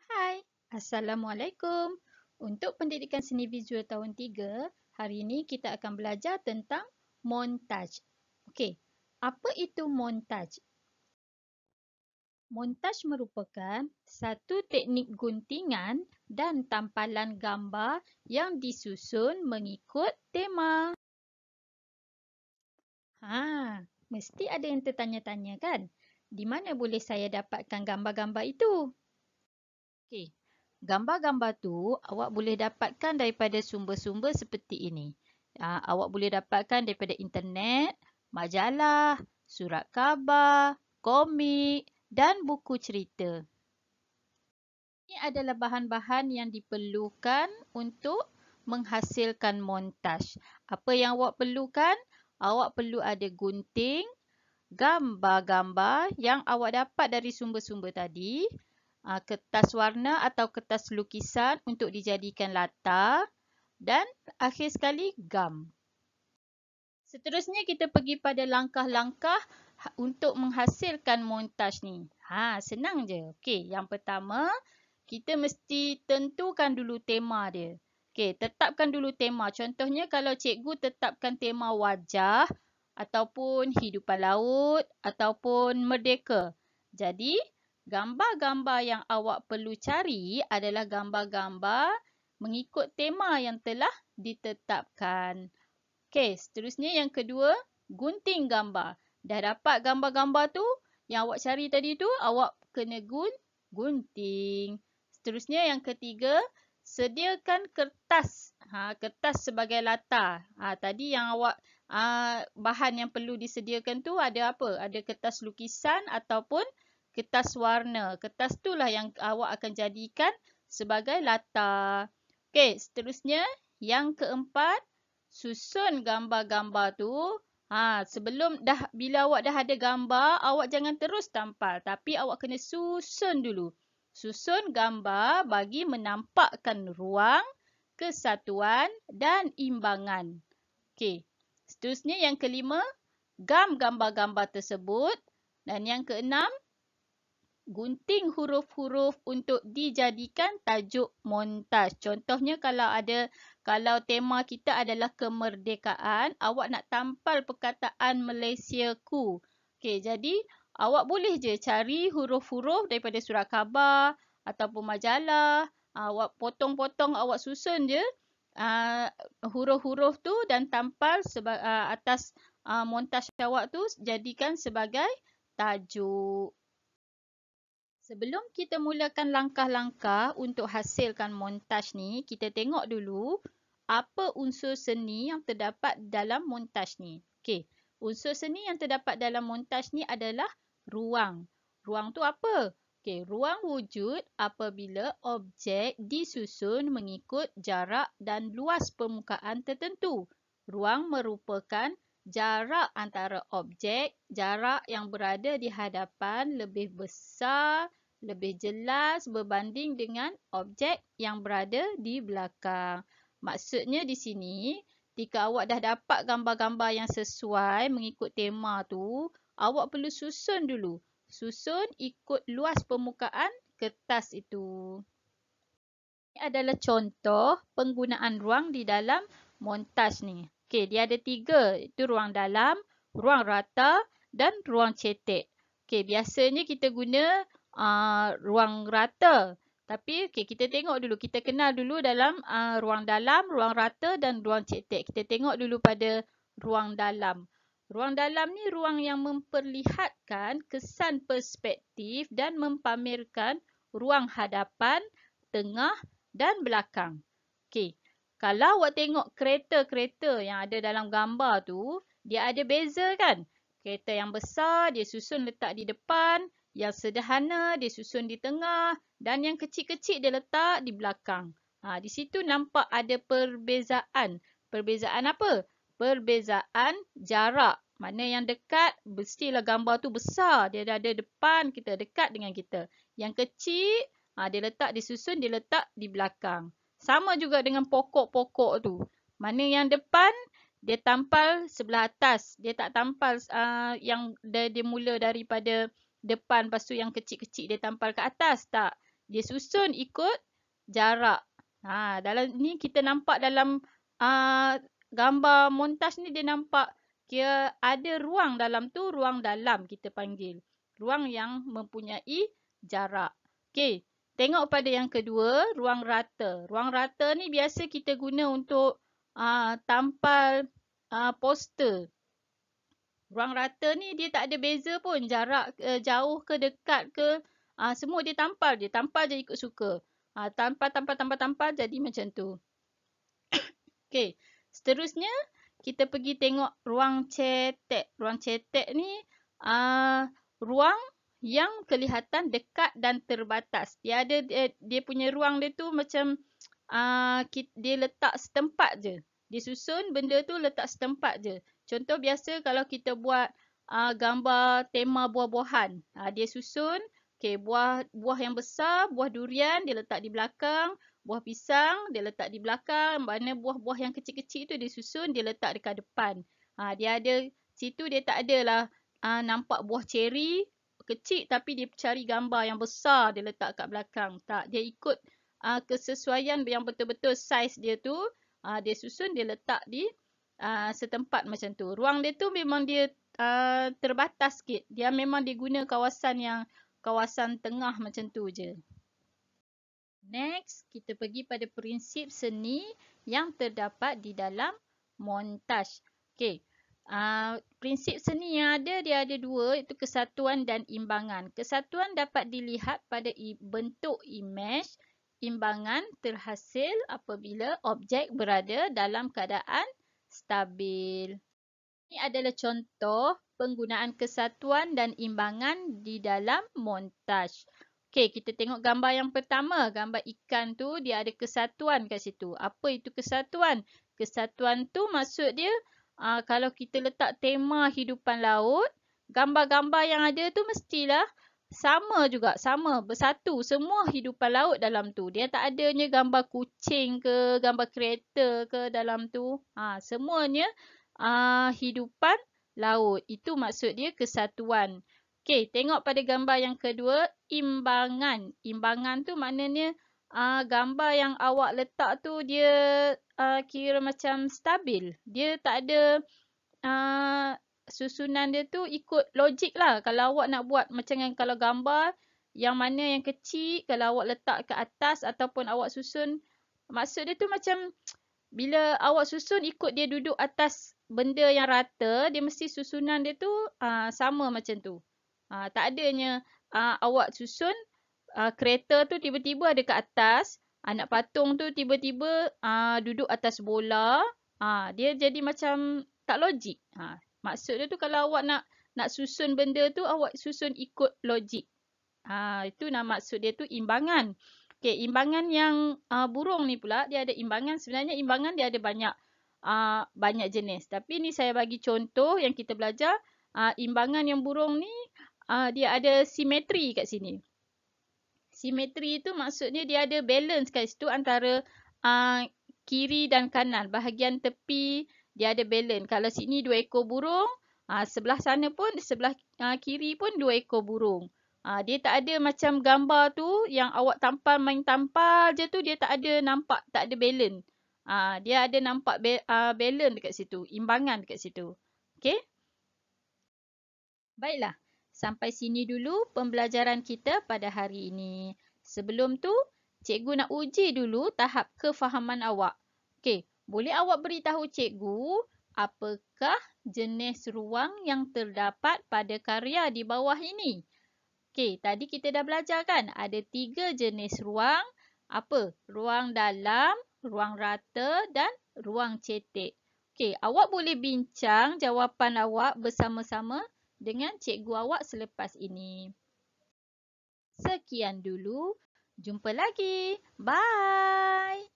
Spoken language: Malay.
Hai, Assalamualaikum. Untuk pendidikan seni visual tahun 3, hari ini kita akan belajar tentang montaj. Okey, apa itu montaj? Montaj merupakan satu teknik guntingan dan tampalan gambar yang disusun mengikut tema. Mesti ada yang tertanya-tanya kan? Di mana boleh saya dapatkan gambar-gambar itu? Okey, gambar-gambar tu awak boleh dapatkan daripada sumber-sumber seperti ini. Awak boleh dapatkan daripada internet, majalah, surat khabar, komik dan buku cerita. Ini adalah bahan-bahan yang diperlukan untuk menghasilkan montaj. Apa yang awak perlukan? Awak perlu ada gunting, gambar-gambar yang awak dapat dari sumber-sumber tadi, kertas warna atau kertas lukisan untuk dijadikan latar dan akhir sekali gam. Seterusnya kita pergi pada langkah-langkah untuk menghasilkan montaj ni. Senang je. Okey, yang pertama kita mesti tentukan dulu tema dia. Okey, tetapkan dulu tema. Contohnya kalau cikgu tetapkan tema wajah ataupun hidupan laut ataupun merdeka. Jadi, gambar-gambar yang awak perlu cari adalah gambar-gambar mengikut tema yang telah ditetapkan. Okey, seterusnya yang kedua, gunting gambar. Dah dapat gambar-gambar tu, yang awak cari tadi tu, awak kena gunting. Seterusnya yang ketiga, sediakan kertas. Kertas sebagai latar. Tadi yang awak bahan yang perlu disediakan tu ada apa? Ada kertas lukisan ataupun kertas warna. Kertas tu lah yang awak akan jadikan sebagai latar. Okey, seterusnya yang keempat, susun gambar-gambar tu. Bila awak dah ada gambar, awak jangan terus tampal. Tapi awak kena susun dulu. Susun gambar bagi menampakkan ruang, kesatuan dan imbangan. Okey. Seterusnya yang kelima, gam gambar-gambar tersebut. Dan yang keenam, gunting huruf-huruf untuk dijadikan tajuk montaj. Contohnya kalau tema kita adalah kemerdekaan, awak nak tampal perkataan Malaysiaku. Okey, jadi awak boleh je cari huruf-huruf daripada surat khabar ataupun majalah. Awak potong-potong, awak susun je huruf-huruf tu dan tampal atas montaj awak tu, jadikan sebagai tajuk. Sebelum kita mulakan langkah-langkah untuk hasilkan montaj ni, kita tengok dulu apa unsur seni yang terdapat dalam montaj ni. Okey, unsur seni yang terdapat dalam montaj ni adalah ruang. Ruang tu apa? Okey, ruang wujud apabila objek disusun mengikut jarak dan luas permukaan tertentu. Ruang merupakan jarak antara objek, jarak yang berada di hadapan lebih besar, lebih jelas berbanding dengan objek yang berada di belakang. Maksudnya di sini, jika awak dah dapat gambar-gambar yang sesuai mengikut tema tu, awak perlu susun dulu. Susun ikut luas permukaan kertas itu. Ini adalah contoh penggunaan ruang di dalam montaj ni. Okey, dia ada 3, itu ruang dalam, ruang rata dan ruang cetek. Okey, biasanya kita guna ruang rata. Tapi kita tengok dulu, kita kenal dulu dalam ruang dalam, ruang rata dan ruang cetek. Kita tengok dulu pada ruang dalam. Ruang dalam ni ruang yang memperlihatkan kesan perspektif dan mempamerkan ruang hadapan, tengah dan belakang. Okey. Kalau awak tengok kereta-kereta yang ada dalam gambar tu, dia ada beza kan? Kereta yang besar dia susun letak di depan, yang sederhana dia susun di tengah dan yang kecil-kecil dia letak di belakang. Di situ nampak ada perbezaan. Perbezaan apa? Perbezaan jarak. Mana yang dekat, mestilah gambar tu besar. Dia dah ada depan kita, dekat dengan kita. Yang kecil, dia susun, dia letak di belakang. Sama juga dengan pokok-pokok tu. Mana yang depan, dia tampal sebelah atas. Dia tak tampal yang dia mula daripada depan, lepas tu yang kecil-kecil dia tampal ke atas. Tak. Dia susun ikut jarak. Dalam ni kita nampak dalam gambar montaj ni dia nampak kira ada ruang dalam tu, ruang dalam kita panggil. Ruang yang mempunyai jarak. Okey, tengok pada yang kedua, ruang rata. Ruang rata ni biasa kita guna untuk tampal poster. Ruang rata ni dia tak ada beza pun, jarak jauh ke dekat ke, semua dia tampal je. Tampal je ikut suka. Tampal jadi macam tu. Okey, seterusnya kita pergi tengok ruang cetek. Ruang cetek ni ruang yang kelihatan dekat dan terbatas. Dia ada dia punya ruang dia tu macam dia letak setempat je. Dia susun benda tu letak setempat je. Contoh biasa kalau kita buat gambar tema buah-buahan. Dia susun, okay, buah yang besar, buah durian dia letak di belakang. Buah pisang dia letak di belakang. Mana buah-buah yang kecil-kecil tu dia susun, dia letak dekat depan. Dia ada, situ dia tak adalah nampak buah ceri kecil tapi dia cari gambar yang besar dia letak kat belakang. Tak, dia ikut kesesuaian yang betul-betul saiz dia tu. Dia susun, dia letak di setempat macam tu. Ruang dia tu memang dia terbatas sikit. Dia memang diguna kawasan tengah macam tu je. Next, kita pergi pada prinsip seni yang terdapat di dalam montaj. Okey. Prinsip seni yang ada, dia ada dua, iaitu kesatuan dan imbangan. Kesatuan dapat dilihat pada bentuk imej. Imbangan terhasil apabila objek berada dalam keadaan stabil. Ini adalah contoh penggunaan kesatuan dan imbangan di dalam montaj. Okey, kita tengok gambar yang pertama. Gambar ikan tu dia ada kesatuan kat situ. Apa itu kesatuan? Kesatuan tu maksud dia kalau kita letak tema hidupan laut, gambar-gambar yang ada tu mestilah sama juga, sama, bersatu. Semua hidupan laut dalam tu. Dia tak adanya gambar kucing ke, gambar kereta ke dalam tu. Semuanya hidupan laut. Itu maksud dia kesatuan. Okey, tengok pada gambar yang kedua, imbangan. Imbangan tu maknanya gambar yang awak letak tu dia kira macam stabil. Dia tak ada susunan dia tu ikut logik lah. Kalau awak nak buat macam yang kalau gambar yang mana yang kecil, kalau awak letak ke atas ataupun awak susun, maksud dia tu macam bila awak susun ikut dia duduk atas benda yang rata, dia mesti susunan dia tu sama macam tu. Tak adanya awak susun kereta tu tiba-tiba ada ke atas, anak patung tu tiba-tiba duduk atas bola. Dia jadi macam tak logik. Maksud dia tu kalau awak nak susun benda tu, awak susun ikut logik. Itu maksud dia tu imbangan. Okey, imbangan yang burung ni pula, dia ada imbangan. Sebenarnya imbangan dia ada banyak jenis. Tapi ni saya bagi contoh yang kita belajar. Imbangan yang burung ni dia ada simetri kat sini. Simetri tu maksudnya dia ada balance kat situ antara kiri dan kanan. Bahagian tepi dia ada balance. Kalau sini 2 ekor burung, sebelah sana pun, sebelah kiri pun 2 ekor burung. Dia tak ada macam gambar tu yang awak main tampal je tu, dia tak ada nampak, tak ada balance. Dia ada nampak balance dekat situ, imbangan dekat situ. Okey? Baiklah. Sampai sini dulu pembelajaran kita pada hari ini. Sebelum tu, cikgu nak uji dulu tahap kefahaman awak. Okey, boleh awak beritahu cikgu apakah jenis ruang yang terdapat pada karya di bawah ini? Okey, tadi kita dah belajar kan? Ada 3 jenis ruang. Apa? Ruang dalam, ruang rata dan ruang cetek. Okey, awak boleh bincang jawapan awak bersama-sama dengan cikgu awak selepas ini. Sekian dulu. Jumpa lagi. Bye.